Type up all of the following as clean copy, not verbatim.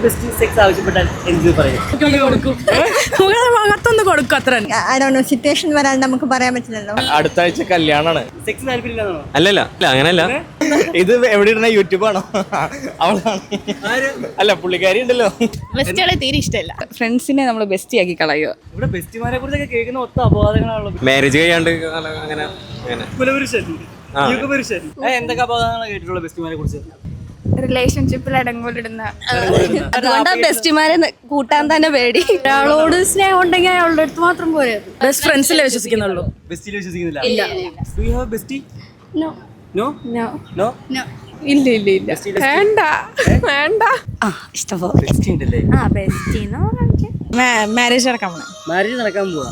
Best sex ആവശ്യപ്പെട്ടാൽ എന്ത് പറയും? മുഖത്തൊന്ന് കൊടുക്കും അത്ര. സിറ്റുവേഷൻ വരാൻ നമുക്ക് പറയാൻ പറ്റില്ലല്ലോ. അടുത്ത ആഴ്ച കല്യാണാണ്. സെക്സ് താല്പര്യമില്ലാന്നോ? അല്ലല്ല അങ്ങനല്ല. ഇത് എവിടെ ഇടുന്ന യൂട്യൂബാണോ? അവളാണ്. അല്ല പുള്ളിക്കാരി ഉണ്ടല്ലോ. ബെസ്റ്റുകളെ തീരെ ഇഷ്ടമല്ല. ഫ്രണ്ട്സിനെ നമ്മൾ ബെസ്റ്റ് ആക്കി കളയുക. ഇവിടെ ബെസ്റ്റിമാരെ കുറിച്ചൊക്കെ കേൾക്കുന്ന ഒത്ത അപവാദങ്ങളാണല്ലോ. മാരേജ് കഴിയാണ്ട് അങ്ങനെ കുലപുരുഷൻ, യുഗപുരുഷൻ, എന്തൊക്കെ അപവാദങ്ങളാണ് കേട്ടിട്ടുള്ള ബെസ്റ്റിമാരെ കുറിച്ച്? റിലേഷൻഷിപ്പിൽ അടങ്ങോലിടുന്ന. അതുകൊണ്ടാ ബെസ്റ്റിമാരെ കൂട്ടാൻ തന്നെ പേടി. ഒരാളോട് സ്നേഹം ഉണ്ടെങ്കിൽ അയാളുടെ അടുത്ത് മാത്രം പോയത്. ബെസ്റ്റ് ഫ്രണ്ട്സിലെ വിശ്വസിക്കുന്നുള്ളൂ. ബെസ്റ്റിൽ വിശ്വസിക്കുന്നില്ല? ഇല്ല. Do you have a bestie? No. No? No. No? No. ഇല്ല. വേണ്ട. ഇഷ്ടപ്പോ. ബെസ്റ്റി ഉണ്ടല്ലേ? മാരേജ് നടക്കാൻ പോണേ. മാരേജ് നടക്കാൻ പോവാ?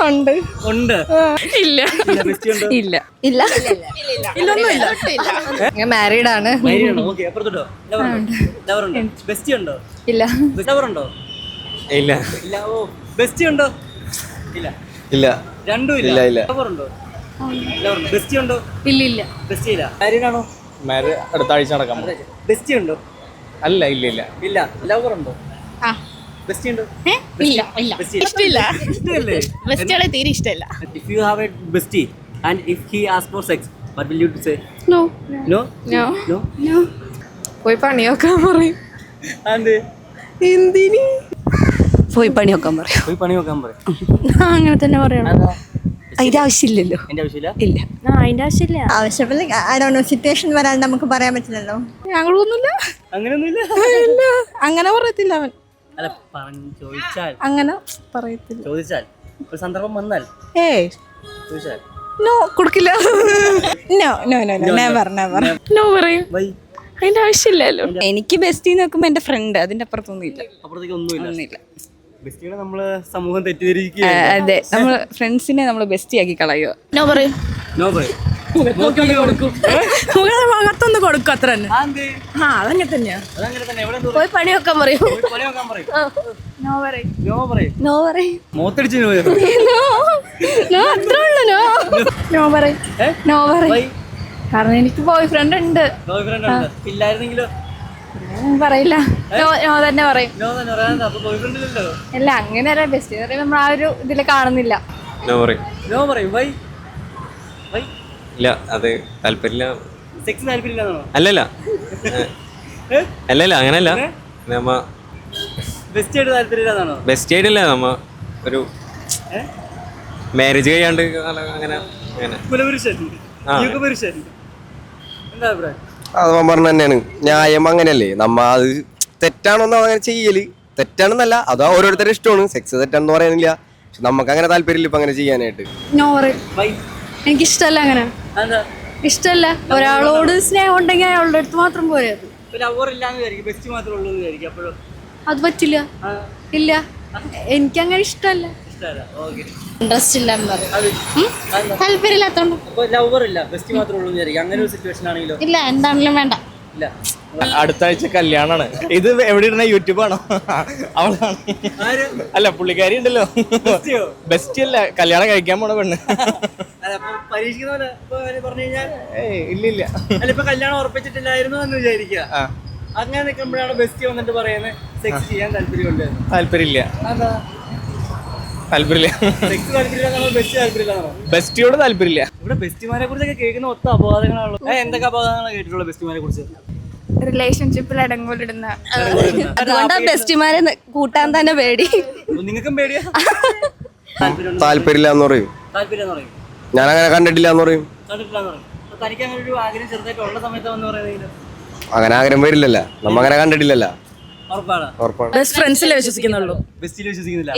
ഉണ്ട്. ഇല്ല. ബെസ്റ്റി ഉണ്ടോ? ഇല്ല. ഞാൻ മാരീഡ് ആണ്. ഓക്കെ, അപ്പുറത്തോട്ടോ? ലവർ ഉണ്ടോ? ബെസ്റ്റി ഉണ്ടോ? ഇല്ല. ലവർ ഉണ്ടോ? ഇല്ല ഇല്ല. ഓ, ബെസ്റ്റി ഉണ്ടോ? ഇല്ല. ഇല്ല രണ്ടും ഇല്ല. ലവർ ഉണ്ടോ? ലവർ ഉണ്ടോ? ബെസ്റ്റി ഉണ്ടോ? ഇല്ല. ബെസ്റ്റി ഇല്ല. മാരീഡ് ആണോ? മാരേജ് അടുത്ത ആഴ്ച നടക്കാൻ പോകും. ബെസ്റ്റി ഉണ്ടോ? അല്ല ഇല്ല ഇല്ല. ലവർ ഉണ്ടോ? ബെസ്റ്റി ഉണ്ടോ? ഇഷ്ടമില്ല. ഇഷ്ടമല്ലേ? ബെസ്റ്റുകളെ തീരെ ഇഷ്ടമല്ല. If you have a bestie and if he asks for sex, what will you say? No. No? No. No? No. പോയി പണിയൊക്കെ പറയും. And എന്തിന്? പോയി പണി നോക്കാൻ പറയും. പോയി പണി നോക്കാൻ പറയും. അങ്ങനെ തന്നെ പറയണം. അതിന്റെ ആവശ്യമില്ലല്ലോ. എന്റെ ആവശ്യമില്ല. ഇല്ല. അതിന്റെ ആവശ്യമില്ല. ആവശ്യമില്ല. സിറ്റുവേഷൻ വരാൻ നമുക്ക് പറയാൻ പറ്റില്ലല്ലോ. ഞങ്ങളൊന്നുമില്ല. അങ്ങനെയൊന്നുമില്ല. അങ്ങനെ പറയത്തില്ല അവൻ. അല്ല, ചോദിച്ചാൽ അങ്ങനെ പറയത്തില്ല. ചോദിച്ചാൽ ഒരു സന്ദർഭം വന്നാൽ ചോദിച്ചാൽ നോ കൊടുക്കില്ല. നോ പറയും. വൈ? അതിന്റെ ആവശ്യമില്ലല്ലോ. എനിക്ക് ബെസ്റ്റ് നോക്കുമ്പോ എന്റെ ഫ്രണ്ട്, അതിന്റെ അപ്പുറത്തൊന്നും ഇല്ല. അപ്പുറത്തേക്ക് ഒന്നുമില്ല. ബെസ്റ്റിനെ നമ്മള് സമൂഹം തെറ്റിദ്ധരിക്കുക. അതെ, നമ്മൾ ഫ്രണ്ട്സിനെ നമ്മൾ ബെസ്റ്റ് ആക്കി കളയുക. നോ പറയും. നോ പറയും. മുഖത്തൊന്ന് കൊടുക്കും അത്ര തന്നെ. അതങ്ങനെ തന്നെയാ. അതങ്ങനെ തന്നെ. എവിടെ പോയി പണി നോക്കാൻ പറയും. പണി നോക്കാൻ പറയും. നോ പറയും. നോ പറയും. മോത്തടിച്ച് നോ പറയും. അത്രേ ഉള്ളൂ. നോ പറയും. നോ പറയും. കാരണം എനിക്ക് ബോയ് ഫ്രണ്ട് ഉണ്ട്. ബോയ് ഫ്രണ്ട് ഉണ്ട്. ഇല്ലായിരുന്നെങ്കിലോ? പറയില്ല. നോ തന്നെ പറയും. നോ തന്നെ പറയാൻ. അപ്പൊ ബോയ് ഫ്രണ്ട് ഇല്ലല്ലോ. അല്ല, അങ്ങനെയല്ല. ബെസ്റ്റ് പറയുമ്പോൾ നമ്മൾ ആ ഒരു ഇതിൽ കാണുന്നില്ല. നോ പറയും. നോ പറയും. വൈ? വൈ? ഇല്ല, അത് താല്പര്യമില്ല. സെക്സ് താല്പര്യമില്ലാന്നോ? അല്ലല്ല അങ്ങനല്ല. നമ്മ ബെസ്റ്റ് ആയിട്ട് താല്പര്യമില്ലാന്നാണോ? ബെസ്റ്റ് ആയിട്ടില്ല. നമ്മ ഒരു മാരേജ് കഴിയാണ്ട് അങ്ങനെ കുലപുരുഷൻ, യുഗപുരുഷൻ, എന്താ അഭിപ്രായം? അത് പറഞ്ഞ തന്നെയാണ് ന്യായം. അങ്ങനെയല്ലേ നമ്മ അത് തെറ്റാണോന്ന് അങ്ങനെ ചെയ്യല്. തെറ്റാണെന്നല്ല, അത് ഓരോരുത്തരുടെ ഇഷ്ടമാണ്. സെക്സ് തെറ്റാണെന്ന് പറയാനില്ല. പക്ഷെ നമുക്ക് അങ്ങനെ താല്പര്യമില്ല ഇപ്പൊ അങ്ങനെ ചെയ്യാനായിട്ട്. നോ പറയും. വൈ? എനിക്കിഷ്ടമല്ല. അങ്ങനെ ഇഷ്ടമല്ല. ഒരാളോട് സ്നേഹം ഉണ്ടെങ്കിൽ അയാളുടെ അടുത്ത് മാത്രം പോയത്. ലവർ ഇല്ലാന്ന് വിചാരിക്കും, ബെസ്റ്റ് മാത്രമേ ഉള്ളൂ എന്ന് വിചാരിക്കും. അപ്പോഴും അത് പറ്റില്ല. ഇല്ല, എനിക്കങ്ങനെ ഇഷ്ടമല്ല. ഇൻട്രസ്റ്റ് ഇല്ല. താല്പര്യമില്ലാത്തോണ്ട്. ലവർ ഇല്ല, ബെസ്റ്റ് മാത്രമേ ഉള്ളൂ എന്ന് വിചാരിക്കും. അങ്ങനെ ഒരു സിറ്റുവേഷൻ ആണെങ്കിലോ? ഇല്ല, എന്താണെങ്കിലും വേണ്ട. ഇല്ല. അടുത്ത ആഴ്ച കല്യാണാണ്. ഇത് എവിടെ ഇടുന്ന യൂട്യൂബാണോ? അവളാണ്. അല്ല പുള്ളിക്കാരി ഉണ്ടല്ലോ. ബെസ്റ്റ് അല്ല, കല്യാണം കഴിക്കാൻ പോണ പെണ്ണ്. പരീക്ഷിക്കുന്ന പറഞ്ഞു കഴിഞ്ഞാൽ ഇല്ല. അല്ല, ഇപ്പൊ കല്യാണം ഉറപ്പിച്ചിട്ടില്ലായിരുന്നു എന്ന് വിചാരിക്കുക. അങ്ങനെ നിൽക്കുമ്പോഴാണ് ബെസ്റ്റ് വന്നിട്ട് പറയുന്നത് സെക്സ് ചെയ്യാൻ താല്പര്യമുണ്ട്. താല്പര്യമില്ല. സെക്സ് താല്പര്യമില്ല, ബെസ്റ്റ് താല്പര്യമില്ലാണോ? ബെസ്റ്റിയോട് താല്പര്യമില്ല. ഇവിടെ ബെസ്റ്റിമാരെ കുറിച്ചൊക്കെ കേൾക്കുന്ന ഒത്ത അപവാദങ്ങളാണല്ലോ. എന്തൊക്കെ അപവാദങ്ങളാണ് കേട്ടിട്ടുള്ള ബെസ്റ്റിമാരെ കുറിച്ച്? റിലേഷൻഷിപ്പിൽ അടങ്ങോലിടുന്ന. അതുകൊണ്ടാ ബെസ്റ്റിമാരെ കൂട്ടാൻ തന്നെ പേടി. നിങ്ങൾക്കും പേടിയാ? താല്പര്യമില്ല എന്ന് പറയും. താല്പര്യം പറയും. ഞാൻ അങ്ങനെ കണ്ടിട്ടില്ല എന്ന് പറയും. കണ്ടിട്ടില്ലാന്ന് പറയും. തനിക്ക് അങ്ങനെ ഒരു ആഗ്രഹം ചെറുതായിട്ട് ഉള്ള സമയത്ത് വന്ന് പറയുന്നതിന് അങ്ങനെ ആഗ്രഹം വരില്ലല്ലോ. നമ്മ അങ്ങനെ കണ്ടിട്ടില്ലല്ലോ. ഉറപ്പാണ്. ഉറപ്പാണ്. ബെസ്റ്റ് ഫ്രണ്ട്സിലെ വിശ്വസിക്കുന്നുള്ളൂ. ബെസ്റ്റിൽ വിശ്വസിക്കുന്നില്ല?